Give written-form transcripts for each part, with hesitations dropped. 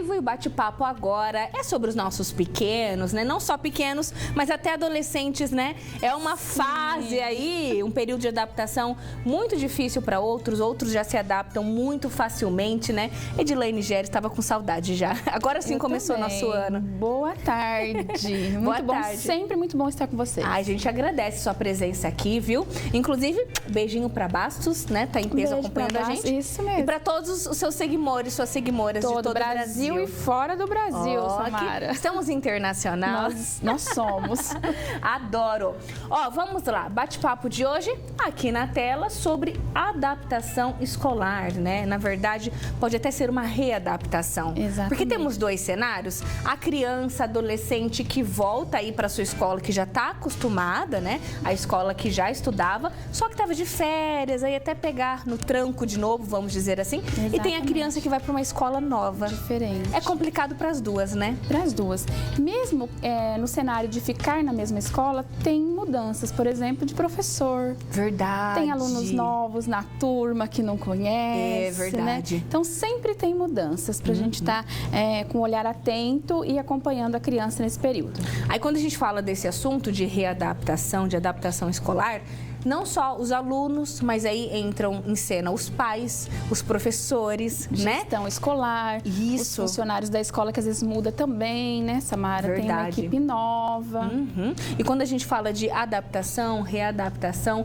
vivo e o bate-papo agora é sobre os nossos pequenos, né? Não só pequenos, mas até adolescentes, né? É uma fase aí, um período de adaptação muito difícil para outros já se adaptam muito facilmente, né? Edilene Gério estava com saudade já. Agora sim começou o nosso ano. Boa tarde. Muito bom, sempre muito bom estar com vocês. A gente agradece sua presença aqui, viu? Inclusive, beijinho para Bastos, né? Tá em peso acompanhando a gente. Isso mesmo. E para todos os seus seguidores, suas seguidoras de todo o Brasil e fora do Brasil, Samara. Estamos internacional. Nós somos. Adoro. Ó, vamos lá. Bate-papo de hoje aqui na tela sobre adaptação escolar, né? Na verdade, pode até ser uma readaptação. Exatamente. Porque temos dois cenários. A criança, adolescente que volta aí para sua escola, que já está acostumada, né? A escola que já estudava, só que estava de férias, aí até pegar no tranco de novo, vamos dizer assim. Exatamente. E tem a criança que vai para uma escola nova. Diferente. É complicado para as duas, né? Para as duas. Mesmo no cenário de ficar na mesma escola, tem mudanças, por exemplo, de professor. Verdade. Tem alunos novos na turma que não conhece. É verdade. Né? Então, sempre tem mudanças para a gente estar com um olhar atento e acompanhando a criança nesse período. Aí, quando a gente fala desse assunto de readaptação, de adaptação escolar, não só os alunos, mas aí entram em cena os pais, os professores, né? Gestão escolar, os funcionários da escola que às vezes muda também, né, Samara? Verdade. Tem uma equipe nova. E quando a gente fala de adaptação, readaptação,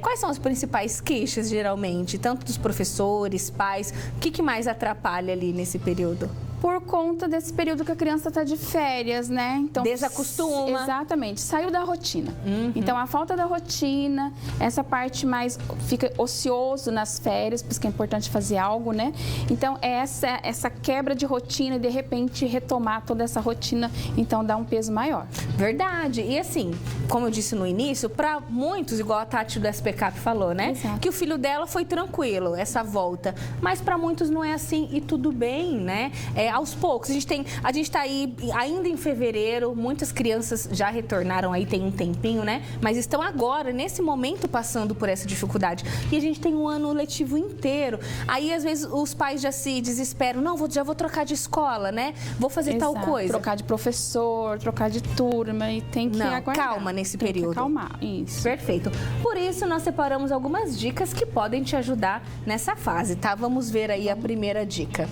quais são as principais queixas, geralmente? Tanto dos professores, pais, o que mais atrapalha ali nesse período? Por conta desse período que a criança está de férias, né? Então, desacostuma. Exatamente, saiu da rotina. Então, a falta da rotina, essa parte mais fica ocioso nas férias, por isso que é importante fazer algo, né? Então, essa quebra de rotina e de repente retomar toda essa rotina, então dá um peso maior. Verdade. E assim, como eu disse no início, para muitos, igual a Tati do SPCAP falou, né? Exato. Que o filho dela foi tranquilo, essa volta. Mas para muitos não é assim e tudo bem, né? Aos poucos, a gente tá aí ainda em fevereiro, muitas crianças já retornaram aí, tem um tempinho, né? Mas estão agora, nesse momento, passando por essa dificuldade. E a gente tem um ano letivo inteiro. Aí, às vezes, os pais já se desesperam. Não, já vou trocar de escola, né? Vou fazer tal coisa. Trocar de professor, trocar de turma e tem que aguardar. Calma nesse período. Tem que acalmar, isso. Perfeito. Por isso, nós separamos algumas dicas que podem te ajudar nessa fase, tá? Vamos ver aí a primeira dica.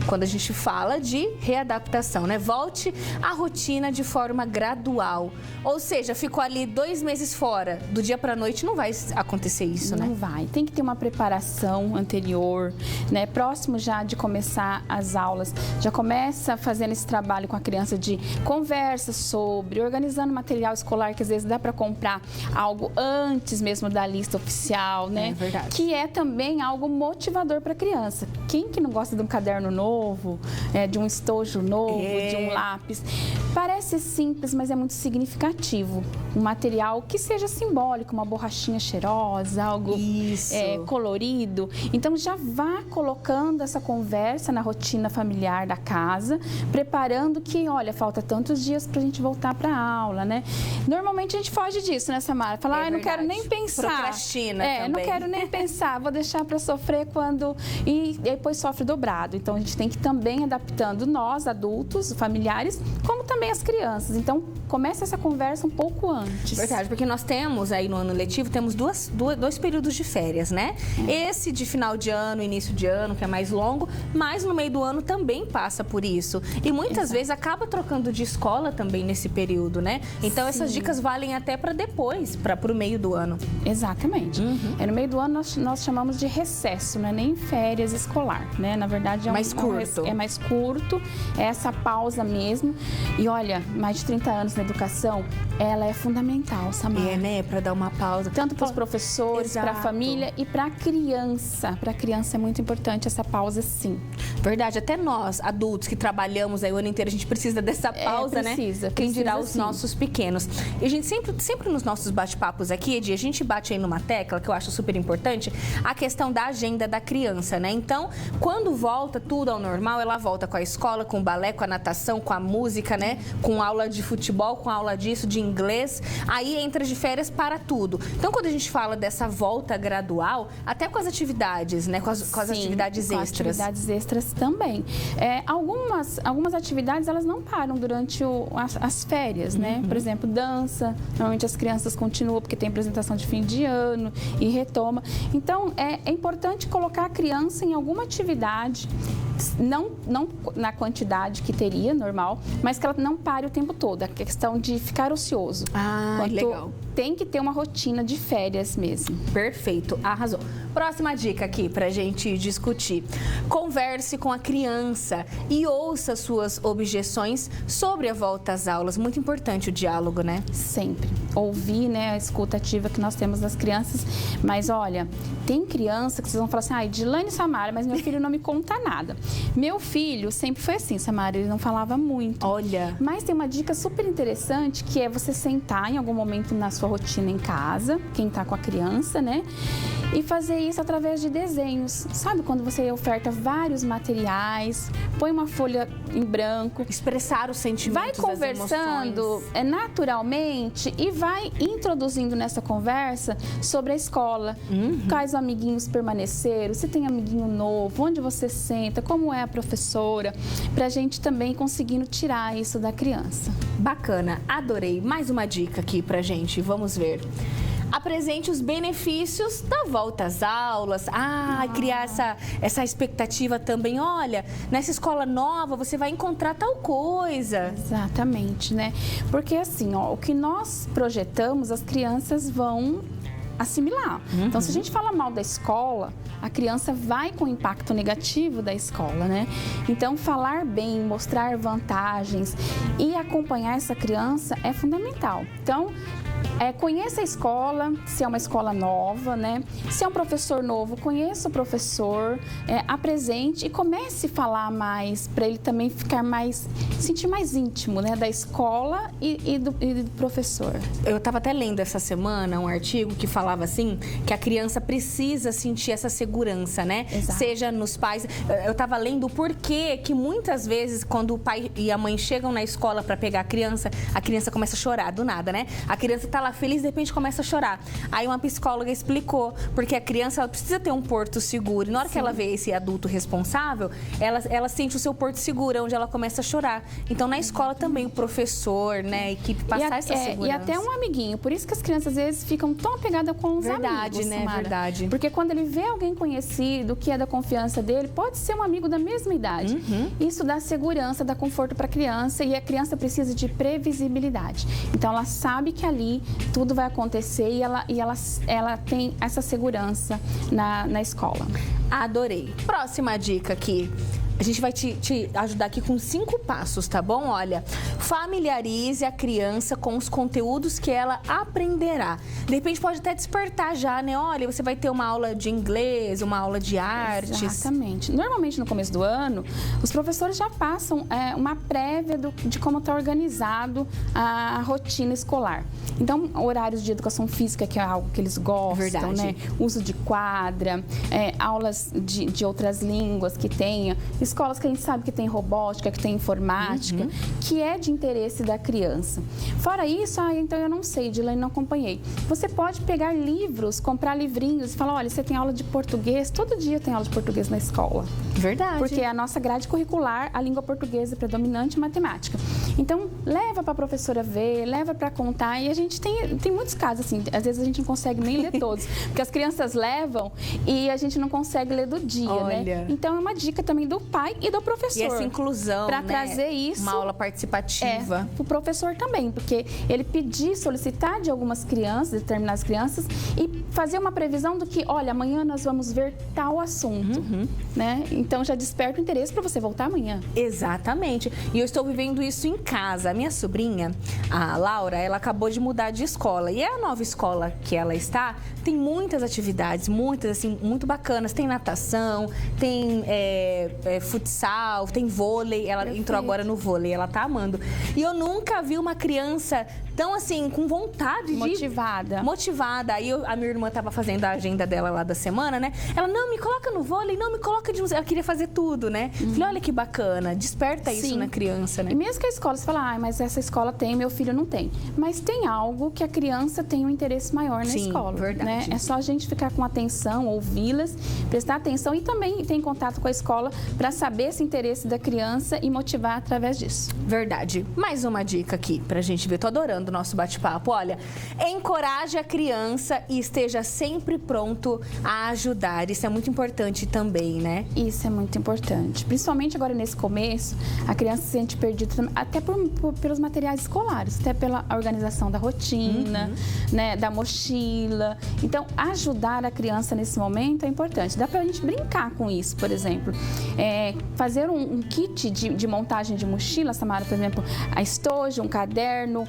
Quando a gente fala de readaptação, né? Volte à rotina de forma gradual. Ou seja, ficou ali 2 meses fora, do dia para a noite não vai acontecer isso, né? Não vai. Tem que ter uma preparação anterior, né? Próximo já de começar as aulas, já começa fazendo esse trabalho com a criança de conversa sobre, organizando material escolar, que às vezes dá para comprar algo antes mesmo da lista oficial, né? É verdade. Que é também algo motivador para a criança. Quem que não gosta de um caderno novo, de um estojo novo, de um lápis? Parece simples, mas é muito significativo. Um material que seja simbólico, uma borrachinha cheirosa, algo colorido. Então, já vá colocando essa conversa na rotina familiar da casa, preparando que, olha, falta tantos dias pra gente voltar pra aula, né? Normalmente a gente foge disso, né, Samara? Fala, não quero nem pensar. Procrastina também. Não quero nem pensar, vou deixar pra sofrer quando... E depois sofre dobrado. Então, a gente tem que também adaptando nós, adultos, familiares, como também as crianças. Então, começa essa conversa um pouco antes. Verdade, porque nós temos aí no ano letivo, temos dois períodos de férias, né? Esse de final de ano, início de ano, que é mais longo, mas no meio do ano também passa por isso. E muitas vezes acaba trocando de escola também nesse período, né? Então, essas dicas valem até para depois, para o meio do ano. Exatamente. No meio do ano nós chamamos de recesso, não é nem férias escolar, né? Na verdade, mais curto. É mais curto, é essa pausa mesmo. E olha, mais de 30 anos na educação, ela é fundamental, Samara. Né? Para dar uma pausa. Tanto para os professores, para a família e para a criança. Para a criança é muito importante essa pausa, sim. Verdade, até nós, adultos que trabalhamos aí o ano inteiro, a gente precisa dessa pausa, né? Quem dirá os nossos pequenos. E a gente sempre nos nossos bate-papos aqui, Edi, a gente bate aí numa tecla que eu acho super importante, a questão da agenda da criança, né? Então, quando volta tudo ao ao normal, ela volta com a escola, com o balé, com a natação, com a música, né? Com aula de futebol, com aula disso, de inglês. Aí entra de férias para tudo. Então, quando a gente fala dessa volta gradual, até com as atividades, né? Com as atividades extras. Atividades extras também. Algumas atividades, elas não param durante as férias, né? Por exemplo, dança. Normalmente as crianças continuam porque tem apresentação de fim de ano e retoma. Então, é importante colocar a criança em alguma atividade, não na quantidade que teria, normal, mas que ela não pare o tempo todo. A questão de ficar ocioso. Legal. Tem que ter uma rotina de férias mesmo. Perfeito, arrasou. Próxima dica aqui pra gente discutir. Converse com a criança e ouça suas objeções sobre a volta às aulas. Muito importante o diálogo, né? Sempre. Ouvir, né, a escuta ativa que nós temos das crianças. Mas olha, tem criança que vocês vão falar assim, Edilane e Samara, mas meu filho não me conta nada. Meu filho sempre foi assim, Samara, ele não falava muito. Olha. Mas tem uma dica super interessante, que é você sentar em algum momento na sua rotina em casa, quem tá com a criança, né? E fazer isso através de desenhos. Sabe quando você oferta vários materiais, põe uma folha em branco. Expressar os sentimentos, vai conversando naturalmente e vai introduzindo nessa conversa sobre a escola. Quais amiguinhos permaneceram, se tem amiguinho novo, onde você senta, como é a professora, pra gente também conseguindo tirar isso da criança. Bacana, adorei. Mais uma dica aqui pra gente, vamos ver. Apresente os benefícios da volta às aulas. Criar essa expectativa também. Olha, nessa escola nova você vai encontrar tal coisa. Exatamente, né? Porque assim, o que nós projetamos, as crianças vão assimilar. Então, se a gente fala mal da escola, a criança vai com impacto negativo da escola, né? Então, falar bem, mostrar vantagens e acompanhar essa criança é fundamental. Então, conheça a escola, se é uma escola nova, né? Se é um professor novo, conheça o professor, apresente e comece a falar mais, para ele também ficar sentir mais íntimo, né? Da escola e do professor. Eu estava até lendo essa semana um artigo que falava assim, que a criança precisa sentir essa segurança, né? Exato. Seja nos pais. Eu estava lendo o porquê que muitas vezes, quando o pai e a mãe chegam na escola para pegar a criança começa a chorar do nada, né? A criança tá lá feliz, de repente começa a chorar. Aí uma psicóloga explicou, porque a criança ela precisa ter um porto seguro. E na hora que ela vê esse adulto responsável, ela sente o seu porto seguro, onde ela começa a chorar. Então, na escola também, o professor, né, a equipe, passar essa segurança. E até um amiguinho. Por isso que as crianças, às vezes, ficam tão apegadas com os amigos, né? Samara. Verdade. Porque quando ele vê alguém conhecido, que é da confiança dele, pode ser um amigo da mesma idade. Isso dá segurança, dá conforto para a criança, e a criança precisa de previsibilidade. Então, ela sabe que ali tudo vai acontecer e ela tem essa segurança na escola. Adorei. Próxima dica aqui. A gente vai te ajudar aqui com 5 passos, tá bom? Olha, familiarize a criança com os conteúdos que ela aprenderá. De repente pode até despertar já, né? Olha, você vai ter uma aula de inglês, uma aula de artes. Exatamente. Normalmente no começo do ano, os professores já passam uma prévia de como está organizado a rotina escolar. Então, horários de educação física, que é algo que eles gostam, né? Uso de quadra, aulas de outras línguas que tenha. Escolas que a gente sabe que tem robótica, que tem informática, que é de interesse da criança. Fora isso, então eu não sei, Edilane, não acompanhei. Você pode pegar livros, comprar livrinhos e falar, olha, você tem aula de português, todo dia tem aula de português na escola. Verdade. Porque a nossa grade curricular, a língua portuguesa é predominante, matemática. Então, leva para a professora ver, leva para contar. E a gente tem muitos casos, assim, às vezes a gente não consegue nem ler todos, porque as crianças levam e a gente não consegue ler do dia, né? Então, é uma dica também do pai e do professor. E essa inclusão, para trazer isso. Uma aula participativa. O professor também, porque ele solicitar de algumas crianças, de determinadas crianças, e fazer uma previsão do que, olha, amanhã nós vamos ver tal assunto, né? Então já desperta o interesse para você voltar amanhã. Exatamente. E eu estou vivendo isso em casa. A minha sobrinha, a Laura, ela acabou de mudar de escola. E a nova escola que ela está tem muitas atividades, muitas, assim, muito bacanas. Tem natação, tem futsal, tem vôlei. Ela entrou agora no vôlei, ela tá amando. E eu nunca vi uma criança Então, assim, com vontade motivada. Aí a minha irmã tava fazendo a agenda dela lá da semana, né? Ela, não, me coloca no vôlei, não, me coloca de... Ela queria fazer tudo, né? Falei, olha que bacana, desperta isso na criança, né? E mesmo que a escola, você fala, mas essa escola tem, meu filho não tem. Mas tem algo que a criança tem um interesse maior na escola. Verdade. Né? É só a gente ficar com atenção, ouvi-las, prestar atenção e também ter contato com a escola para saber esse interesse da criança e motivar através disso. Verdade. Mais uma dica aqui pra gente ver. Tô adorando o nosso bate-papo. Olha, encoraje a criança e esteja sempre pronto a ajudar. Isso é muito importante também, né? Isso é muito importante. Principalmente agora nesse começo, a criança se sente perdida até pelos materiais escolares, até pela organização da rotina, né, da mochila. Então, ajudar a criança nesse momento é importante. Dá pra gente brincar com isso, por exemplo. Fazer um kit de montagem de mochila, Samara, por exemplo, a estojo, um caderno,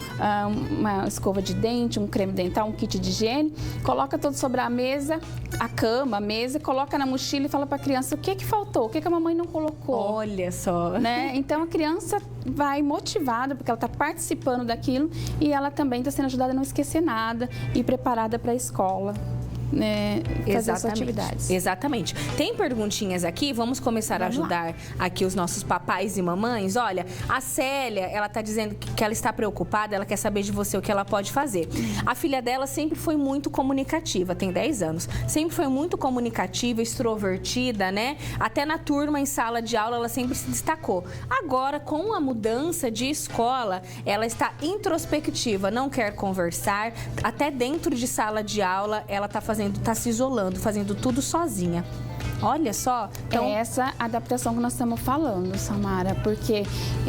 uma escova de dente, um creme dental, um kit de higiene, coloca tudo sobre a mesa, a cama, a mesa, coloca na mochila e fala para a criança o que faltou, o que a mamãe não colocou. Olha só. Né? Então a criança vai motivada porque ela está participando daquilo e ela também está sendo ajudada a não esquecer nada e preparada para a escola. Fazer as atividades. Exatamente. Tem perguntinhas aqui, vamos começar a ajudar aqui os nossos papais e mamães. Olha, a Célia, ela tá dizendo que ela está preocupada, ela quer saber de você o que ela pode fazer. A filha dela sempre foi muito comunicativa, tem 10 anos. Sempre foi muito comunicativa, extrovertida, né? Até na turma, em sala de aula, ela sempre se destacou. Agora, com a mudança de escola, ela está introspectiva, não quer conversar. Até dentro de sala de aula, ela tá se isolando, fazendo tudo sozinha. Olha só. Então... É essa adaptação que nós estamos falando, Samara, porque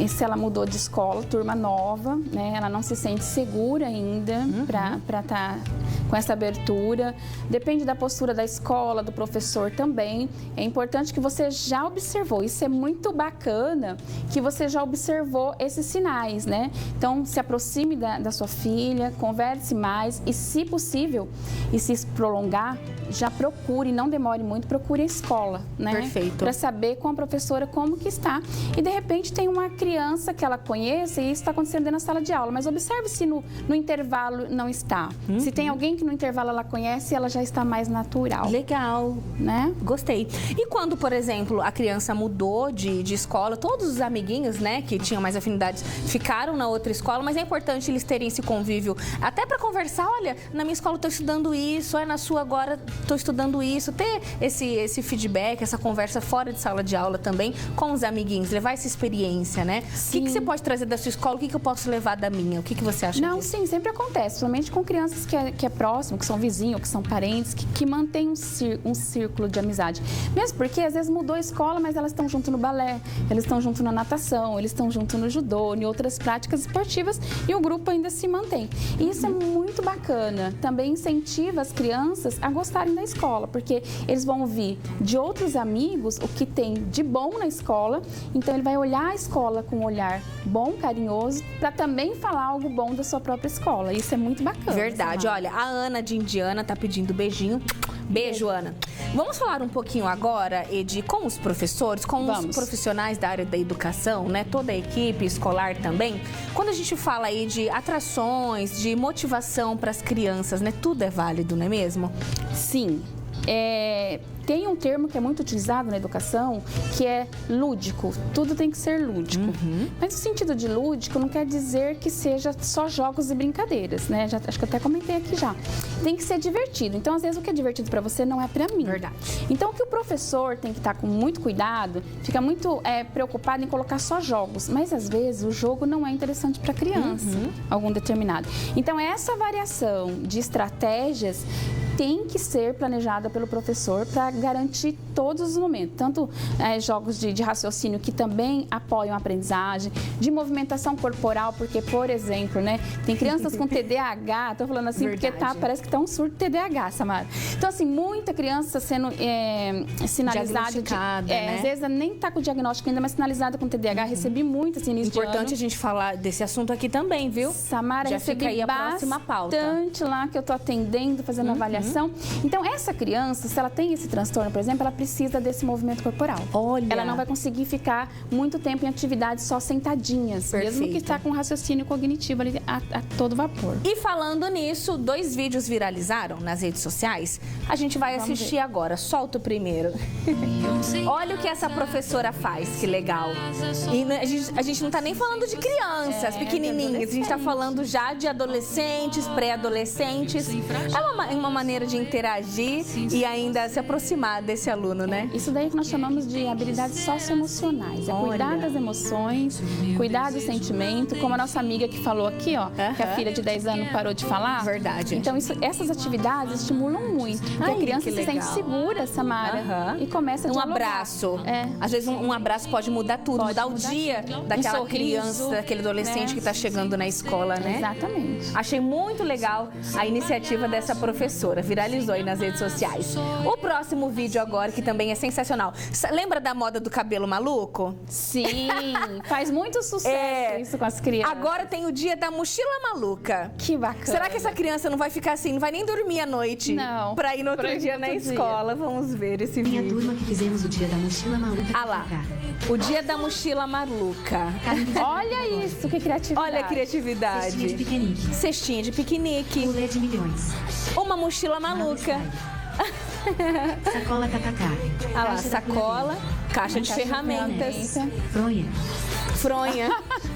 se ela mudou de escola, turma nova, né? Ela não se sente segura ainda para estar com essa abertura. Depende da postura da escola, do professor também. É importante que você já observou. Isso é muito bacana que você já observou esses sinais, né? Então, se aproxime da sua filha, converse mais e, se possível, e se prolongar, já procure, não demore muito, procure a escola, né? Perfeito. Para saber com a professora como que está. E, de repente, tem uma criança que ela conhece e isso está acontecendo dentro da sala de aula, mas observe se no intervalo não está. Se tem alguém que no intervalo ela conhece, ela já está mais natural. Legal. Né? Gostei. E quando, por exemplo, a criança mudou de escola, todos os amiguinhos, né, que tinham mais afinidades, ficaram na outra escola, mas é importante eles terem esse convívio, até para conversar, olha, na minha escola eu estou estudando isso, na sua agora estou estudando isso, ter esse feedback, essa conversa fora de sala de aula também com os amiguinhos, levar essa experiência, né? O que você pode trazer da sua escola, o que eu posso levar da minha? O que você acha disso? Não, sim, sempre acontece, somente com crianças que é próximo, que são vizinhos, que são parentes, que mantêm um círculo de amizade. Mesmo porque, às vezes, mudou a escola, mas elas estão junto no balé, eles estão junto na natação, eles estão junto no judô, em outras práticas esportivas, e o grupo ainda se mantém. E isso é muito bacana. Também incentiva as crianças a gostarem da escola, porque eles vão ouvir de outros amigos o que tem de bom na escola, então ele vai olhar a escola com um olhar bom, carinhoso, para também falar algo bom da sua própria escola. Isso é muito bacana. Verdade. Olha, a Ana de Indiana tá pedindo beijinho. Beijo, Ana. Vamos falar um pouquinho agora, Edi, com os professores, com os profissionais da área da educação, né? Toda a equipe escolar também. Quando a gente fala aí de atrações, de motivação para as crianças, né? Tudo é válido, não é mesmo? Sim. Tem um termo que é muito utilizado na educação, que é lúdico. Tudo tem que ser lúdico. Mas o sentido de lúdico não quer dizer que seja só jogos e brincadeiras, né? Acho que eu até comentei aqui já. Tem que ser divertido. Então, às vezes, o que é divertido para você não é para mim. Verdade. Então, o que o professor tem que estar com muito cuidado, fica muito preocupado em colocar só jogos. Mas, às vezes, o jogo não é interessante para a criança, algum determinado. Então, essa variação de estratégias tem que ser planejada pelo professor para garantir todos os momentos. Tanto jogos de raciocínio que também apoiam a aprendizagem, de movimentação corporal, porque, por exemplo, né, tem crianças com TDAH, estou falando assim porque parece que está um surto de TDAH, Samara. Então, assim, muita criança sendo sinalizada, né? Às vezes nem está com o diagnóstico ainda, mas sinalizada com TDAH. Recebi muito assim, início Importante a gente falar desse assunto aqui também, viu? Samara, já fica aí a próxima pauta. Bastante lá que eu estou atendendo, fazendo avaliação. alimentação. Então, essa criança, se ela tem esse transtorno, por exemplo, ela precisa desse movimento corporal. Olha. Ela não vai conseguir ficar muito tempo em atividades só sentadinhas, mesmo que está com raciocínio cognitivo ali a todo vapor. E falando nisso, 2 vídeos viralizaram nas redes sociais. A gente vai assistir agora. Solta o primeiro. Olha o que essa professora faz, que legal. E a gente não está nem falando de crianças pequenininhas, a gente está falando já de adolescentes, pré-adolescentes. É uma maneira de interagir e ainda se aproximar desse aluno, né? Isso daí que nós chamamos de habilidades socioemocionais. É cuidar das emoções, cuidar do sentimento, como a nossa amiga que falou aqui, ó, que a filha de 10 anos parou de falar. Verdade. Então, essas atividades estimulam muito. Porque a criança se sente segura, Samara, e começa a dialogar. Abraço. Às vezes um abraço pode mudar tudo, mudar o dia daquela criança, daquele adolescente que está chegando na escola, né? Exatamente. Achei muito legal a iniciativa dessa professora. Viralizou aí nas redes sociais. O próximo vídeo agora, que também é sensacional. Lembra da moda do cabelo maluco? Sim, faz muito sucesso isso com as crianças. Agora tem o dia da mochila maluca. Que bacana. Será que essa criança não vai ficar assim, não vai nem dormir à noite? Não. Pra ir no outro dia na escola. Vamos ver esse vídeo. Minha turma que fizemos o dia da mochila maluca. Ah lá, o dia da mochila maluca. Olha isso, que criatividade. Olha a criatividade. Cestinha de piquenique. Cestinha de piquenique. Mulher de milhões. Uma mochila maluca. Sacola tacacá. Ah lá, sacola, caixa de ferramentas, Fronha. fronha.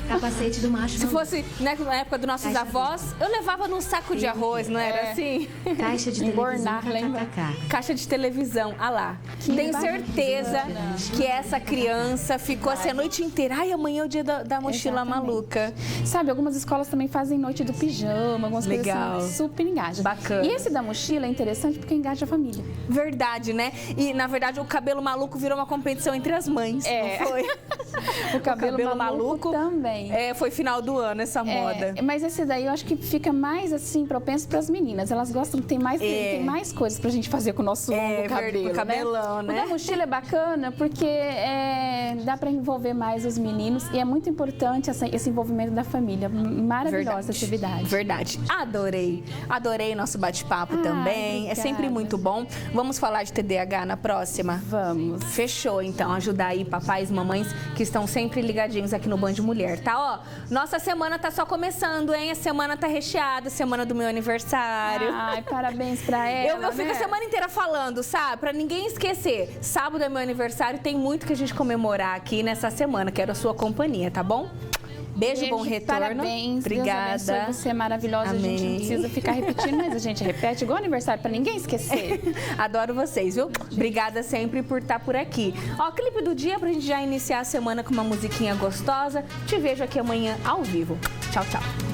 Capacete do macho. Se fosse né, na época dos nossos avós, eu levava num saco de arroz, não era assim? Caixa de televisão. Embornar, lembra? Caixa de televisão, ah lá. Tenho certeza que essa criança ficou assim a noite inteira. Ai, amanhã é o dia da mochila Exatamente. maluca. Sabe, algumas escolas também fazem noite do pijama, algumas Legal. coisas assim, super engaja. Bacana. E esse da mochila é interessante porque engaja a família. Verdade, né? E, na verdade, o cabelo maluco virou uma competição entre as mães, não foi? O cabelo maluco também. Foi final do ano essa moda. Mas esse daí eu acho que fica mais assim propenso para as meninas. Elas gostam que tem mais coisas pra gente fazer com o nosso longo cabelo, com cabelão, né? O da mochila é bacana porque dá para envolver mais os meninos e é muito importante esse envolvimento da família. Maravilhosa atividade. Verdade. Adorei nosso bate-papo também. Obrigada. É sempre muito bom. Vamos falar de TDAH na próxima? Vamos. Fechou, então. Ajudar aí papais e mamães que estão sempre ligadinhos aqui no Band Mulher, tá? Ó, nossa semana tá só começando, hein? A semana tá recheada, semana do meu aniversário. Ai, parabéns pra ela. Eu fico a semana inteira falando, sabe? Pra ninguém esquecer. Sábado é meu aniversário, tem muito que a gente comemorar aqui nessa semana. Quero a sua companhia, tá bom? Beijo, bom retorno. Parabéns. Obrigada. Deus abençoe, você é maravilhosa. Amém. A gente não precisa ficar repetindo, mas a gente repete igual aniversário pra ninguém esquecer. Adoro vocês, viu? Obrigada sempre por estar por aqui. Ó, clipe do dia pra gente já iniciar a semana com uma musiquinha gostosa. Te vejo aqui amanhã ao vivo. Tchau, tchau.